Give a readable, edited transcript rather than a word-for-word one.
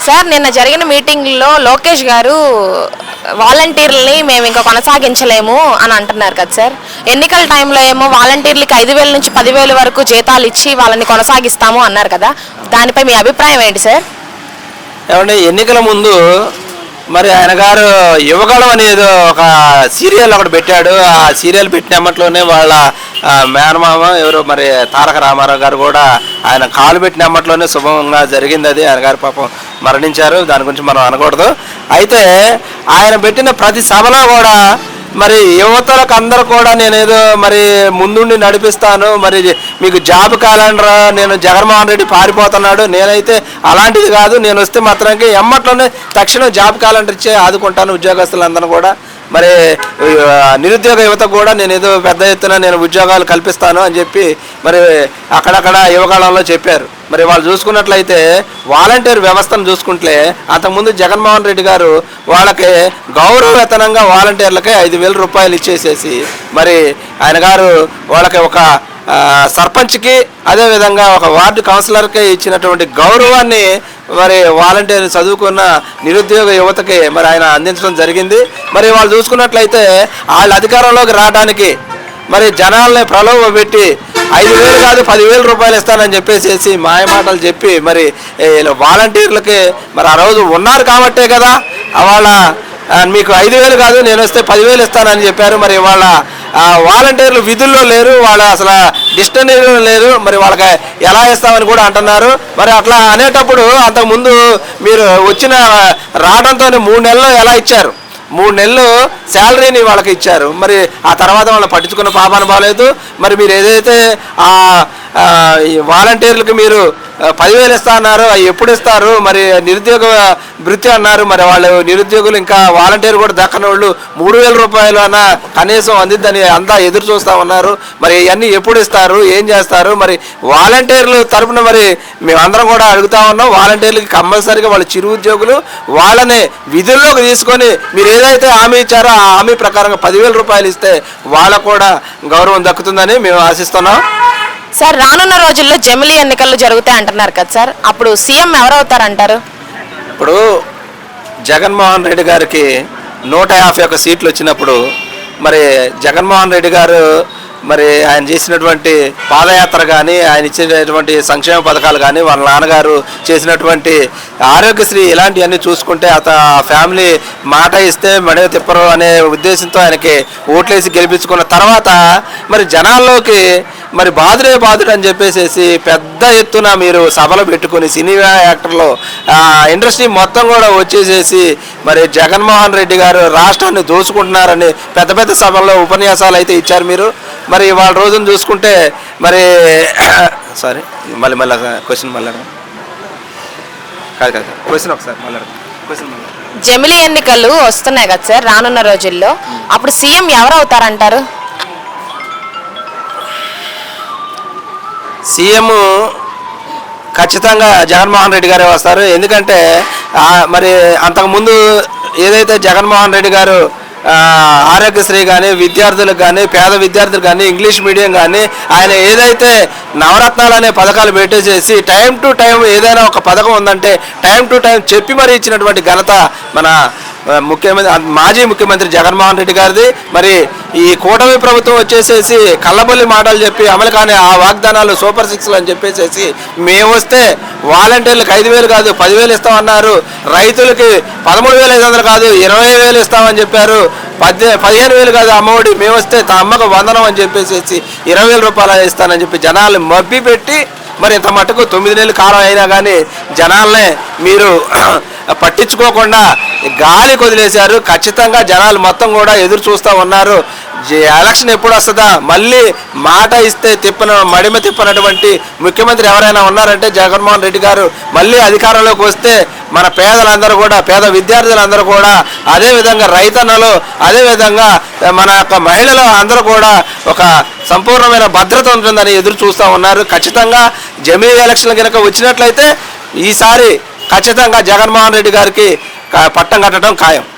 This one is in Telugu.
సార్ నిన్న జరిగిన మీటింగ్లో లోకేష్ గారు వాలంటీర్లని మేము ఇంకా కొనసాగించలేము అని అంటున్నారు కదా సార్. ఎన్నికల టైంలో ఏమో వాలంటీర్లకి 5,000 నుంచి 10,000 వరకు జీతాలు ఇచ్చి వాళ్ళని కొనసాగిస్తాము అన్నారు కదా, దానిపై మీ అభిప్రాయం ఏంటి సార్? ఏమంటే ఎన్నికల ముందు మరి ఆయన గారు యువగళం అనేది ఒక సీరియల్ ఒకటి పెట్టాడు. ఆ సీరియల్ పెట్టినమ్మట్లోనే వాళ్ళ మేనమామ ఎవరు మరి తారక రామారావు గారు కూడా ఆయన కాలు పెట్టినమ్మట్లోనే శుభంగా జరిగింది. అది ఆయన గారు పాపం మరణించారు, దాని గురించి మనం అనకూడదు. అయితే ఆయన పెట్టిన ప్రతి సభలో కూడా మరి యువతలకు అందరూ కూడా నేనేదో మరి ముందుండి నడిపిస్తాను, మరి మీకు జాబ్ క్యాలెండర్, నేను జగన్మోహన్ రెడ్డి పారిపోతున్నాడు, నేనైతే అలాంటిది కాదు, నేను వస్తే మాత్రానికి ఎమ్మట్లోనే తక్షణం జాబ్ క్యాలెండర్ ఇచ్చే ఆదుకుంటాను ఉద్యోగస్తులందరూ కూడా, మరి నిరుద్యోగ యువతకు కూడా నేను ఏదో పెద్ద ఎత్తున నేను ఉద్యోగాలు కల్పిస్తాను అని చెప్పి మరి అక్కడక్కడ యువకాలంలో చెప్పారు. మరి వాళ్ళు చూసుకున్నట్లయితే వాలంటీర్ వ్యవస్థను చూసుకుంటే అంతకుముందు జగన్మోహన్ రెడ్డి గారు వాళ్ళకి గౌరవవేతనంగా వాలంటీర్లకే 5,000 రూపాయలు ఇచ్చేసేసి మరి ఆయన గారు వాళ్ళకి ఒక సర్పంచ్కి అదేవిధంగా ఒక వార్డు కౌన్సిలర్కి ఇచ్చినటువంటి గౌరవాన్ని మరి వాలంటీర్ చదువుకున్న నిరుద్యోగ యువతకి మరి ఆయన అందించడం జరిగింది. మరి వాళ్ళు చూసుకున్నట్లయితే వాళ్ళ అధికారంలోకి రావడానికి మరి జనాల్ని ప్రలోభ పెట్టి 5,000 కాదు 10,000 రూపాయలు ఇస్తానని చెప్పేసి మాయమాటలు చెప్పి మరి వాలంటీర్లకి మరి ఆ రోజు ఉన్నారు కాబట్టే కదా వాళ్ళ మీకు 5,000 కాదు నేను వస్తే 10,000 ఇస్తానని చెప్పారు. మరి వాళ్ళ వాలంటీర్లు విధుల్లో లేరు, వాళ్ళ అసలు డిస్టనరీలో లేరు, మరి వాళ్ళకి ఎలా ఇస్తామని కూడా అంటున్నారు. మరి అట్లా అనేటప్పుడు అంతకుముందు మీరు వచ్చిన రావడంతో 3 నెలలు ఎలా ఇచ్చారు, 3 నెలలు శాలరీని వాళ్ళకి ఇచ్చారు. మరి ఆ తర్వాత వాళ్ళని పట్టించుకున్న పాపాన బాలేదు. మరి మీరు ఏదైతే వాలంటీర్లకు మీరు 10,000 ఇస్తా అన్నారు, అవి ఎప్పుడు ఇస్తారు? మరి నిరుద్యోగ భృతి అన్నారు, మరి వాళ్ళు నిరుద్యోగులు ఇంకా వాలంటీర్ కూడా దక్కని వాళ్ళు 3,000 రూపాయలు అన్న కనీసం అందిద్దని అంతా ఎదురు చూస్తూ ఉన్నారు. మరి ఇవన్నీ ఎప్పుడు ఇస్తారు, ఏం చేస్తారు? మరి వాలంటీర్లు తరపున మరి మేమందరం కూడా అడుగుతా ఉన్నాం, వాలంటీర్లకి కంపల్సరీగా వాళ్ళ చిరు ఉద్యోగులు వాళ్ళని విధుల్లోకి తీసుకొని మీరు ఏదైతే హామీ ఇచ్చారో ఆ హామీ ప్రకారంగా 10,000 రూపాయలు ఇస్తే వాళ్ళకు కూడా గౌరవం దక్కుతుందని మేము ఆశిస్తున్నాం. సార్ రానున్న రోజుల్లో జమిలీ ఎన్నికలు జరుగుతాయి అంటున్నారు కదా సార్, అప్పుడు సీఎం ఎవరవుతారంటారు? ఇప్పుడు జగన్మోహన్ రెడ్డి గారికి 151 సీట్లు వచ్చినప్పుడు మరి జగన్మోహన్ రెడ్డి గారు మరి ఆయన చేసినటువంటి పాదయాత్ర కానీ ఆయన ఇచ్చినటువంటి సంక్షేమ పథకాలు కానీ వాళ్ళ నాన్నగారు చేసినటువంటి ఆరోగ్యశ్రీ ఇలాంటివన్నీ చూసుకుంటే ఫ్యామిలీ మాట ఇస్తే మడే తిప్పరు అనే ఉద్దేశంతో ఆయనకి ఓట్లేసి గెలిపించుకున్న తర్వాత మరి జనాల్లోకి మరి బాధుడు అని చెప్పేసి పెద్ద ఎత్తున మీరు సభలు పెట్టుకుని సినీ యాక్టర్లు ఇండస్ట్రీ మొత్తం కూడా వచ్చేసేసి మరి జగన్మోహన్ రెడ్డి గారు రాష్ట్రాన్ని దోచుకుంటున్నారని పెద్ద పెద్ద సభల్లో ఉపన్యాసాలు అయితే ఇచ్చారు మీరు. మరి వాళ్ళ రోజును చూసుకుంటే మరి సారీ మళ్ళీ క్వశ్చన్ కాదు క్వశ్చన్ ఒకసారి క్వశ్చన్ జమిలీ ఎన్నికలు వస్తున్నాయి కదా సార్ రానున్న రోజుల్లో, అప్పుడు సీఎం ఎవరవుతారంటారు? సీఎం ఖచ్చితంగా జగన్మోహన్ రెడ్డి గారే వస్తారు. ఎందుకంటే మరి అంతకుముందు ఏదైతే జగన్మోహన్ రెడ్డి గారు ఆరోగ్యశ్రీ కానీ విద్యార్థులకు కానీ పేద విద్యార్థులకు కానీ ఇంగ్లీష్ మీడియం కానీ ఆయన ఏదైతే నవరత్నాలు అనే పథకాలు పెట్టేసేసి టైం టు టైం ఏదైనా ఒక పథకం ఉందంటే టైం టు టైం చెప్పి మరీ ఇచ్చినటువంటి ఘనత మన మాజీ ముఖ్యమంత్రి జగన్మోహన్ రెడ్డి గారిది. మరి ఈ కూటమి ప్రభుత్వం వచ్చేసేసి కళ్ళబొల్లి మాటలు చెప్పి అమలు కానీ ఆ వాగ్దానాలు సూపర్ 6 అని చెప్పేసేసి మేము వస్తే వాలంటీర్లకు 5,000 కాదు 10,000 ఇస్తామన్నారు, రైతులకి 13,500 కాదు 20,000 ఇస్తామని చెప్పారు, 15,000 కాదు అమ్మఒడి మేము వస్తే అమ్మకు వందనం అని చెప్పేసి 20,000 రూపాయలు ఇస్తానని చెప్పి జనాలు మబ్బి పెట్టి మరి ఇంత మటుకు 9 నెలలు కాలం అయినా కానీ జనాలనే మీరు పట్టించుకోకుండా గాలి కొదిలేశారు. ఖచ్చితంగా జనాలు మొత్తం కూడా ఎదురు చూస్తూ ఉన్నారు. ఎలక్షన్ ఎప్పుడు వస్తుందా, మళ్ళీ మాట ఇస్తే మడిమ తిప్పనటువంటి ముఖ్యమంత్రి ఎవరైనా ఉన్నారంటే జగన్మోహన్ రెడ్డి గారు మళ్ళీ అధికారంలోకి వస్తే మన పేదలందరూ కూడా పేద విద్యార్థులందరూ కూడా అదేవిధంగా రైతన్నలు అదేవిధంగా మన యొక్క మహిళలు అందరూ కూడా ఒక సంపూర్ణమైన భద్రత ఉంటుందని ఎదురు చూస్తూ ఉన్నారు. ఖచ్చితంగా జమిలీ ఎలక్షన్లు కనుక వచ్చినట్లయితే ఈసారి ఖచ్చితంగా జగన్మోహన్ రెడ్డి గారికి పట్టం కట్టడం ఖాయం.